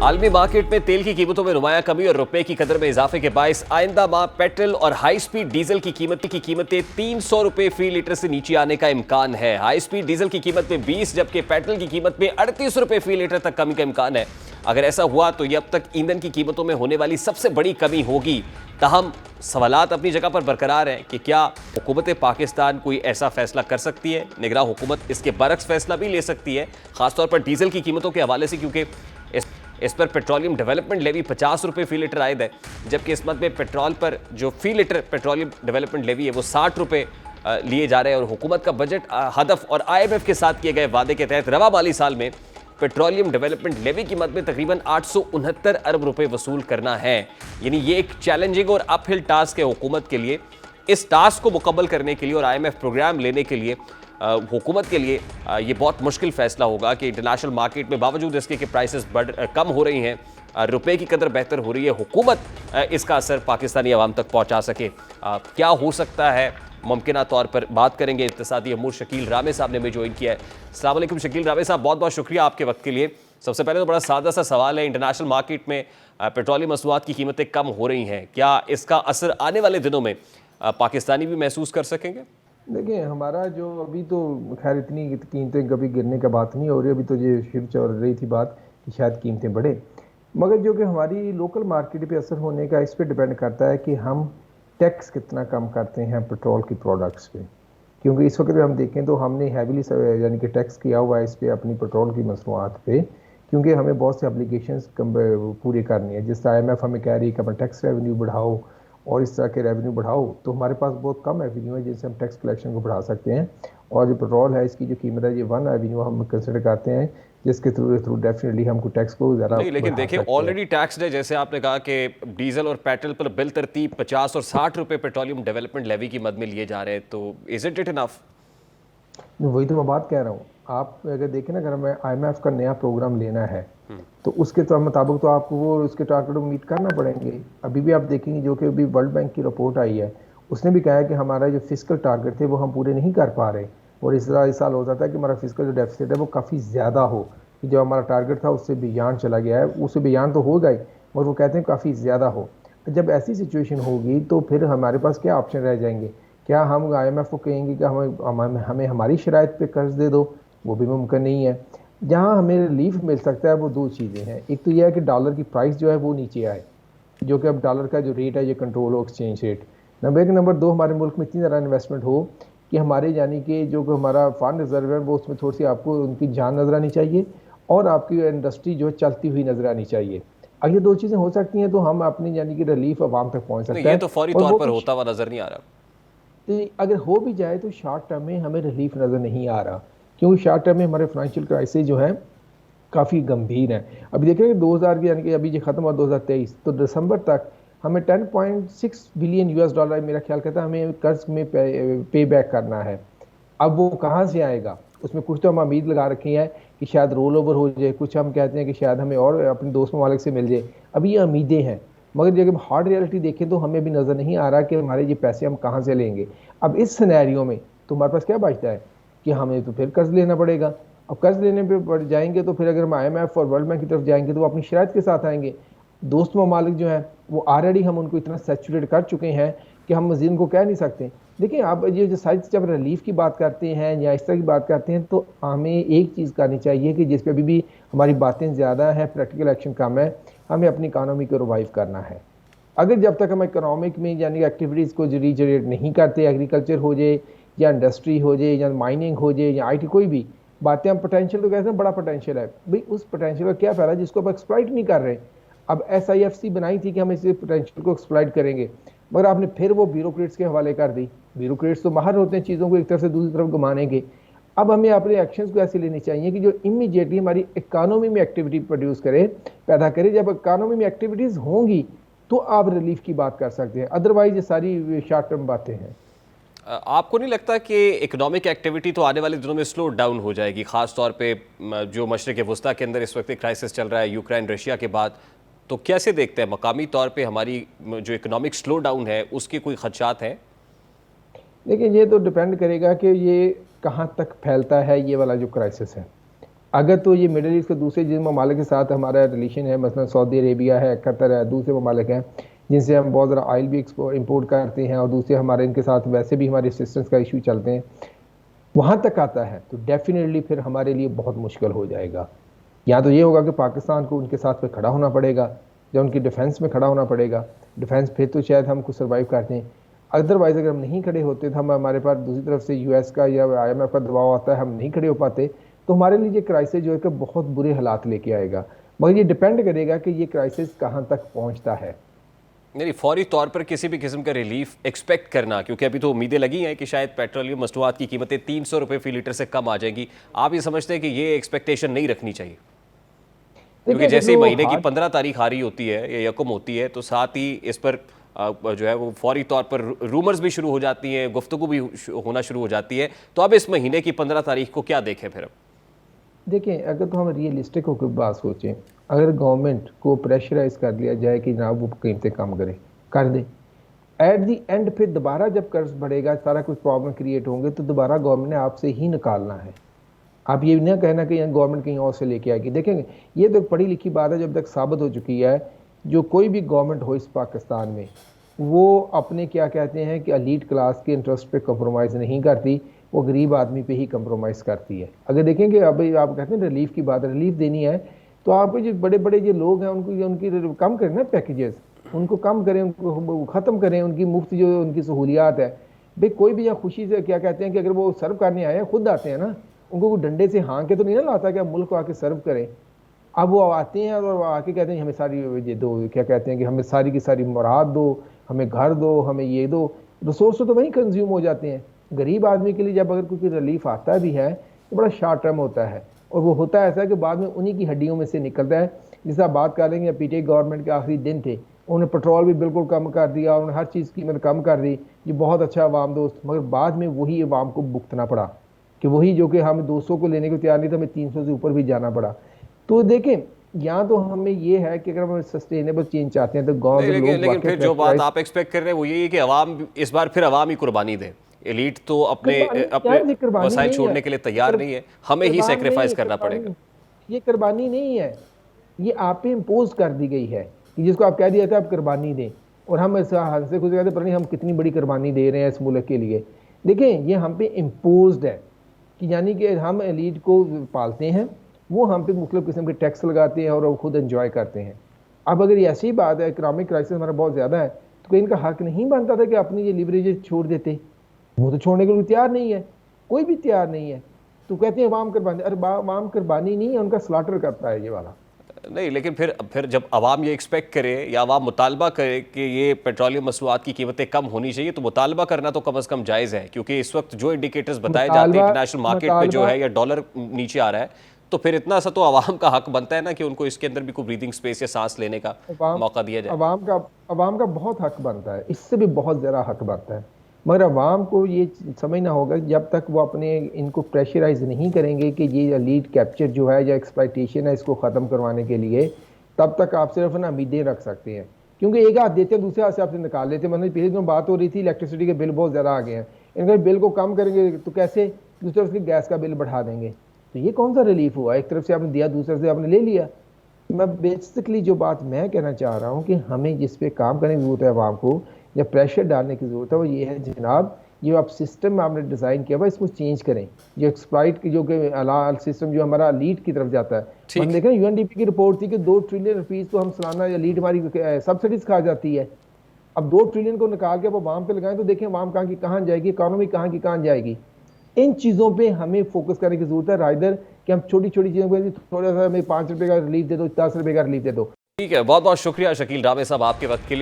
आलमी मार्केट में तेल की कीमतों में नुमाया कमी और रुपए की कदर में इजाफे के बायस आइंदा माह पेट्रोल और हाई स्पीड डीजल की कीमतें 300 रुपए फी लीटर से नीचे आने का इम्कान है। हाई स्पीड डीजल की कीमत में 20 जबकि पेट्रोल की कीमत में 38 रुपए फी लीटर तक कमी का इम्कान है। अगर ऐसा हुआ तो यह अब तक ईंधन की कीमतों में होने वाली सबसे बड़ी कमी होगी। ताहम सवालात अपनी जगह पर बरकरार हैं कि क्या हुकूमत पाकिस्तान कोई ऐसा फैसला कर सकती है। निगरान हुकूमत इसके बरक्स फैसला भी ले सकती है, खासतौर पर डीजल की कीमतों के हवाले से, क्योंकि इस पर पेट्रोलियम डेवलपमेंट लेवी 50 रुपये फी लीटर आयद है, जबकि इस मद में पेट्रोल पर जो फी लीटर पेट्रोलियम डेवलपमेंट लेवी है वो 60 रुपये लिए जा रहे हैं। और हुकूमत का बजट हदफ और IMF के साथ किए गए वादे के तहत रवा माली साल में पेट्रोलियम डेवलपमेंट लेवी की मद में तकरीबन 869 अरब रुपए वसूल करना है। यानी ये एक चैलेंजिंग और अपहिल टास्क है हुकूमत के लिए। इस टास्क को मुकम्मल करने के लिए और IMF प्रोग्राम लेने के लिए हुकूमत के लिए ये बहुत मुश्किल फैसला होगा कि इंटरनेशनल मार्केट में बावजूद इसके कि प्राइसेस कम हो रही हैं, रुपए की कदर बेहतर हो रही है, हुकूमत इसका असर पाकिस्तानी अवाम तक पहुंचा सके। क्या हो सकता है मुमकिन तौर पर बात करेंगे। इक़्तिसादी अमूर शकील रामे साहब ने हमें ज्वाइन किया है। अस्सलाम वालेकुम शकील रामे साहब, बहुत बहुत शुक्रिया आपके वक्त के लिए। सबसे पहले तो बड़ा सादा सा सवाल है, इंटरनेशनल मार्केट में पेट्रोलियम मसनूआत की कीमतें कम हो रही हैं, क्या इसका असर आने वाले दिनों में पाकिस्तानी भी महसूस कर सकेंगे? देखिए, हमारा जो अभी तो खैर इतनी कीमतें कभी गिरने का बात नहीं हो रही। अभी तो ये शुरू चल रही थी बात कि शायद कीमतें बढ़े, मगर जो कि हमारी लोकल मार्केट पे असर होने का इस पे डिपेंड करता है कि हम टैक्स कितना कम करते हैं पेट्रोल की प्रोडक्ट्स पे। क्योंकि इस वक्त हम देखें तो हमने हैविली यानी कि टैक्स किया हुआ है इस पे अपनी पेट्रोल की मसनूआत पे, क्योंकि हमें बहुत से एप्लीकेशंस पूरी करनी है। जिस IMF हमें कह रही है कि अपना टैक्स रेवेन्यू बढ़ाओ और इस तरह के रेवेन्यू बढ़ाओ, तो हमारे पास बहुत कम एवेन्यू है जिनसे हम टैक्स कलेक्शन को बढ़ा सकते हैं। और जो पेट्रोल है इसकी जो कीमत है ये वन एवेन्यू हम कंसिडर करते हैं जिसके थ्रू डेफिनेटली हमको टैक्स को ज़्यादा नहीं, लेकिन देखिए ऑलरेडी टैक्स है। जैसे आपने कहा कि डीजल और पेट्रोल पर बिल तरतीब 50 और 60 रुपए पेट्रोलियम डेवलपमेंट लेवी की मद में लिए जा रहे हैं, तो इज इट इनफ? वही तो मैं बात कह रहा हूँ। आप अगर देखें ना, अगर हमें IMF का नया प्रोग्राम लेना है तो उसके तो मुताबिक तो आपको वो उसके टारगेट को मीट करना पड़ेंगे। अभी भी आप देखेंगे जो कि अभी वर्ल्ड बैंक की रिपोर्ट आई है, उसने भी कहा है कि हमारा जो फिजिकल टारगेट थे वो हम पूरे नहीं कर पा रहे। और इस साल हो जाता है कि हमारा फिजिकल जो डेफिसिट है वो काफ़ी ज़्यादा हो, कि जो हमारा टारगेट था उससे बियॉन्ड चला गया है। उससे बियॉन्ड तो होगा ही, और वो कहते हैं काफ़ी ज़्यादा हो। जब ऐसी सिचुएशन होगी तो फिर हमारे पास क्या ऑप्शन रह जाएंगे? क्या हम IMF को कहेंगे कि हमें हमारी शराइत पे कर्ज दे दो? वो भी मुमकिन नहीं है। जहाँ हमें रिलीफ मिल सकता है वो दो चीज़ें हैं। एक तो यह है कि डॉलर की प्राइस जो है वो नीचे आए, जो कि अब डॉलर का जो रेट है ये कंट्रोल हो, एक्सचेंज रेट। नंबर 1। नंबर 2, हमारे मुल्क में इतनी ज़्यादा इन्वेस्टमेंट हो कि हमारे यानी कि जो हमारा फंड रिजर्व है वो उसमें थोड़ी सी आपको उनकी जान नज़र आनी चाहिए और आपकी इंडस्ट्री जो है चलती हुई नज़र आनी चाहिए। अगर ये दो चीज़ें हो सकती हैं तो हम अपनी यानी कि रिलीफ आवाम तक पहुँच सकते हैं। ये तो फौरी तौर पर होता हुआ नजर नहीं आ रहा। तो अगर हो भी जाए तो शॉर्ट टर्म में हमें रिलीफ नज़र नहीं आ रहा, क्योंकि शॉर्ट टर्म में हमारे फाइनेंशियल क्राइसिस जो है काफ़ी गंभीर है। अभी देखें 2000 की यानी कि अभी जो ख़त्म हुआ 2023, तो दिसंबर तक हमें 10.6 बिलियन US डॉलर मेरा ख्याल कहता है हमें कर्ज में पे बैक करना है। अब वो कहाँ से आएगा? उसमें कुछ तो हम उम्मीद लगा रखी है कि शायद रोल ओवर हो जाए, कुछ हम कहते हैं कि शायद हमें और अपने दोस्त ममालिक से मिल जाए। अभी ये उम्मीदें हैं, मगर जब हार्ड रियलिटी देखें तो हमें भी नज़र नहीं आ रहा कि हमारे ये पैसे हम कहाँ से लेंगे। अब इस सिनेरियो में तो हमारे पास क्या बचता है कि हमें तो फिर कर्ज लेना पड़ेगा। अब कर्ज लेने पे बढ़ जाएंगे तो फिर अगर हम IMF और वर्ल्ड बैंक की तरफ जाएंगे तो वो अपनी शराइत के साथ आएंगे। दोस्त ममालिक जो हैं वो ऑलरेडी हम उनको इतना सैचुरेट कर चुके हैं कि हम मजीद उनको कह नहीं सकते। देखिए, आप ये जो साइज जब रिलीफ की बात करते हैं या इस तरह की बात करते हैं तो हमें एक चीज़ करनी चाहिए कि जिस पे अभी भी हमारी बातें ज़्यादा हैं, प्रैक्टिकल एक्शन कम है। हमें अपनी इकानमी को रिवाइव करना है। अगर जब तक हम इकोनॉमिक में यानी एक्टिविटीज़ को रीजनरेट नहीं करते, एग्रीकल्चर हो जाए या इंडस्ट्री हो जाए या माइनिंग हो जाए या IT कोई भी बातें, हम पोटेंशियल तो कहते हैं बड़ा पोटेंशियल है भाई, उस पोटेंशियल का क्या फ़ायदा जिसको आप एक्सप्लॉइट नहीं कर रहे। अब SIFC बनाई थी कि हम इस पोटेंशियल को एक्सप्लॉइट करेंगे, मगर आपने फिर वो ब्यूरोक्रेट्स के हवाले कर दी। ब्यूरोक्रेट्स तो माहिर होते हैं चीज़ों को एक तरफ से दूसरी तरफ घुमाने के। अब हमें अपने एक्शंस को ऐसे लेने चाहिए कि जो इमीडिएटली हमारी इकानमी में एक्टिविटी प्रोड्यूस करे, पैदा करे। जब इकानमी में एक्टिविटीज़ होंगी तो आप रिलीफ की बात कर सकते हैं, अदरवाइज ये सारी शॉर्ट टर्म बातें हैं। आपको नहीं लगता कि इकोनॉमिक एक्टिविटी तो आने वाले दिनों में स्लो डाउन हो जाएगी, खास तौर पे जो मशरिक वस्ता के अंदर इस वक्त क्राइसिस चल रहा है यूक्रेन रशिया के बाद? तो कैसे देखते हैं मकामी तौर पे हमारी जो इकोनॉमिक स्लो डाउन है उसके कोई खदशात हैं? देखिए, ये तो डिपेंड करेगा कि ये कहाँ तक फैलता है ये वाला जो क्राइसिस है। अगर तो ये मिडिल ईस्ट के दूसरे जिन ममालिक के साथ हमारा रिलेशन है, मसलन सऊदी अरेबिया है, कतर है, दूसरे ममालिक हैं जिनसे हम बहुत ज़्यादा ऑयल भी इंपोर्ट करते हैं और दूसरे हमारे इनके साथ वैसे भी हमारे असिस्टेंस का इशू चलते हैं, वहाँ तक आता है तो डेफिनेटली फिर हमारे लिए बहुत मुश्किल हो जाएगा। या तो ये होगा कि पाकिस्तान को उनके साथ पे खड़ा होना पड़ेगा, या उनकी डिफेंस में खड़ा होना पड़ेगा। डिफेंस फिर तो शायद हम कुछ सर्वाइव करते हैं, अदरवाइज़ अगर हम नहीं खड़े होते तो हम हमारे पास दूसरी तरफ से यूएस का या IMF का दबाव आता है, हम नहीं खड़े हो पाते, तो हमारे लिए ये क्राइसिस जो है कि बहुत बुरे हालात लेके आएगा। मगर ये डिपेंड करेगा कि ये क्राइसिस कहाँ तक पहुँचता है। नहीं, फौरी तौर पर किसी भी किस्म का रिलीफ एक्सपेक्ट करना, क्योंकि अभी तो उम्मीदें लगी हैं कि शायद पेट्रोलियम मसनूआत की कीमतें 300 रुपये फी लीटर से कम आ जाएंगी। आप ये समझते हैं कि ये एक्सपेक्टेशन नहीं रखनी चाहिए? क्योंकि जैसे ही महीने की 15 तारीख आ रही होती है या यकम होती है तो साथ ही इस पर जो है वो फौरी तौर पर रूमर्स भी शुरू हो जाती हैं, गुफ्तगू भी होना शुरू हो जाती है। तो अब इस महीने की 15 तारीख को क्या देखें फिर? देखें, अगर तो हम रियलिस्टिक होकर बात सोचें, अगर गवर्नमेंट को प्रेशराइज कर लिया जाए कि जनाब वो कीमतें कम करे, कर दे, एट दी एंड फिर दोबारा जब कर्ज बढ़ेगा, सारा कुछ प्रॉब्लम क्रिएट होंगे, तो दोबारा गवर्नमेंट ने आपसे ही निकालना है। आप ये ना कहना कि गवर्नमेंट कहीं और से लेके आएगी। देखेंगे, ये तो पढ़ी लिखी बात है, जब तक साबित हो चुकी है, जो कोई भी गवर्नमेंट हो इस पाकिस्तान में, वो अपने क्या कहते हैं कि एलीट क्लास के इंटरेस्ट पे कंप्रोमाइज़ नहीं करती, वो गरीब आदमी पे ही कंप्रोमाइज़ करती है। अगर देखेंगे, अब आप कहते हैं रिलीफ की बात, रिलीफ देनी है तो आप जो बड़े बड़े जो लोग हैं उनको उनकी कम करें ना, पैकेजेस उनको कम करें, उनको ख़त्म करें, उनकी मुफ्त जो उनकी सहूलियात है। भाई कोई भी यहाँ खुशी से क्या कहते हैं कि अगर वो सर्व करने आए हैं, खुद आते हैं ना, उनको कोई डंडे से हाँ के तो नहीं ना लाता कि आप मुल्क को आके सर्व करें। अब वो आते हैं और आके कहते हैं हमें सारी ये दो, क्या कहते हैं कि हमें सारी की सारी मुराद दो, हमें घर दो, हमें ये दो। रिसोर्स तो वहीं कंज्यूम हो जाते हैं। गरीब आदमी के लिए जब अगर कोई रिलीफ आता भी है तो बड़ा शॉर्ट टर्म होता है, और वो होता ऐसा है कि बाद में उन्हीं की हड्डियों में से निकलता है। जिससे आप बात कर लेंगे, पीटीआई गवर्नमेंट के आखिरी दिन थे, उन्होंने पेट्रोल भी बिल्कुल कम कर दिया, उन्होंने हर चीज़ की कीमत कम कर दी, ये बहुत अच्छा अवाम दोस्त। मगर बाद में वही अवाम को भुगतना पड़ा कि वही जो कि हम 200 को लेने को तैयार नहीं था, हमें 300 से ऊपर भी जाना पड़ा। तो देखें, यहाँ तो हमें ये है कि अगर हम सस्टेनेबल चेंज चाहते हैं तो गाँव के लोग, लेकिन फिर जो बात आप एक्सपेक्ट कर रहे हैं वो यही है कि अवाम इस बार फिर अवाम ही कुर्बानी दे। एलीट तो अपने वसाइल छोड़ने के लिए तैयार नहीं है, हमें ही सेक्रीफाइस करना पड़ेगा। ये कुर्बानी नहीं है, ये आप पे इम्पोज कर दी गई है कि जिसको आप कह दिया था आप कुर्बानी दें, और हम हंसे खुद कहते पर नहीं हम कितनी बड़ी कुर्बानी दे रहे हैं इस मुल्क के लिए। देखें, ये हम पे इम्पोज्ड है कि यानी कि हम एलीट को पालते हैं, वो हम पे मुख्तलिफ किस्म के टैक्स लगाते हैं और वो खुद एंजॉय करते हैं। अब अगर ये ऐसी बात है, इकनॉमिक क्राइसिस हमारा बहुत ज़्यादा है, तो कोई इनका हक नहीं बनता था कि अपनी ये लिवरेज छोड़ देते? वो तो छोड़ने के लिए तैयार नहीं है, कोई भी तैयार नहीं है। तो कहते हैं अवाम कुर्बानी, अरे अवाम कुर्बानी नहीं है, उनका स्लॉटर करता है ये वाला। नहीं, लेकिन फिर जब अवाम ये एक्सपेक्ट करे या अवाम मुतालबा करे कि ये पेट्रोलियम मसनूआत की कीमतें कम होनी चाहिए, तो मुतालबा करना तो कम अज़ कम जायज़ है। क्योंकि इस वक्त जो इंडिकेटर्स बताए जाते हैं इंटरनेशनल मार्केट में जो है, या डॉलर नीचे आ रहा है, तो फिर इतना सा तो अवाम का हक बनता है ना कि उनको इसके अंदर भी कोई ब्रीदिंग स्पेस या सांस लेने का मौका दिया जाए। अवाम का बहुत हक बनता है, इससे भी बहुत ज़्यादा हक बनता है। मगर अवाम को ये समझना होगा जब तक वो अपने इनको प्रेशराइज नहीं करेंगे कि ये लीड कैप्चर जो है या एक्सप्लॉइटेशन है, इसको ख़त्म करवाने के लिए, तब तक आप सिर्फ ना उम्मीदें रख सकते हैं। क्योंकि एक हाथ देते हैं, दूसरे हाथ से आपसे निकाल लेते हैं। मतलब पिछले दिनों बात हो रही थी, इलेक्ट्रिसिटी के बिल बहुत ज़्यादा आ गए हैं, इनका बिल को कम करेंगे तो कैसे? दूसरी तरफ से गैस का बिल बढ़ा देंगे, तो ये कौन सा रिलीफ हुआ? एक तरफ से आपने दिया, दूसरी तरफ से आपने ले लिया। मैं बेसिकली जो बात मैं कहना चाह रहा हूँ कि हमें जिस पे काम करने की ज़रूरत है, आवाम को या प्रेशर डालने की ज़रूरत है, वो ये है जनाब, ये आप सिस्टम में आपने डिज़ाइन किया हुआ, इसको चेंज करें। जो एक्सप्लॉइट की जो कि सिस्टम जो हमारा लीड की तरफ जाता है, हम देखें UNDP की रिपोर्ट थी कि 2 ट्रिलियन रुपीज़ तो हम सालाना या लीड हमारी सब्सिडीज खा जाती है। अब 2 ट्रिलियन को निकाल के अब आवाम पे लगाएं तो देखें आवाम कहाँ की कहाँ जाएगी, इकॉनमी कहाँ की कहाँ जाएगी। इन चीज़ों पे हमें फोकस करने की ज़रूरत है, राइदर कि हम छोटी छोटी चीज़ों पर थोड़ा सा हमें 5 रुपये का रिलीफ दे दो, 10 रुपये का रिलीफ दे दो। ठीक है, बहुत बहुत शुक्रिया शकील रामे साहब आपके वक्त के लिए।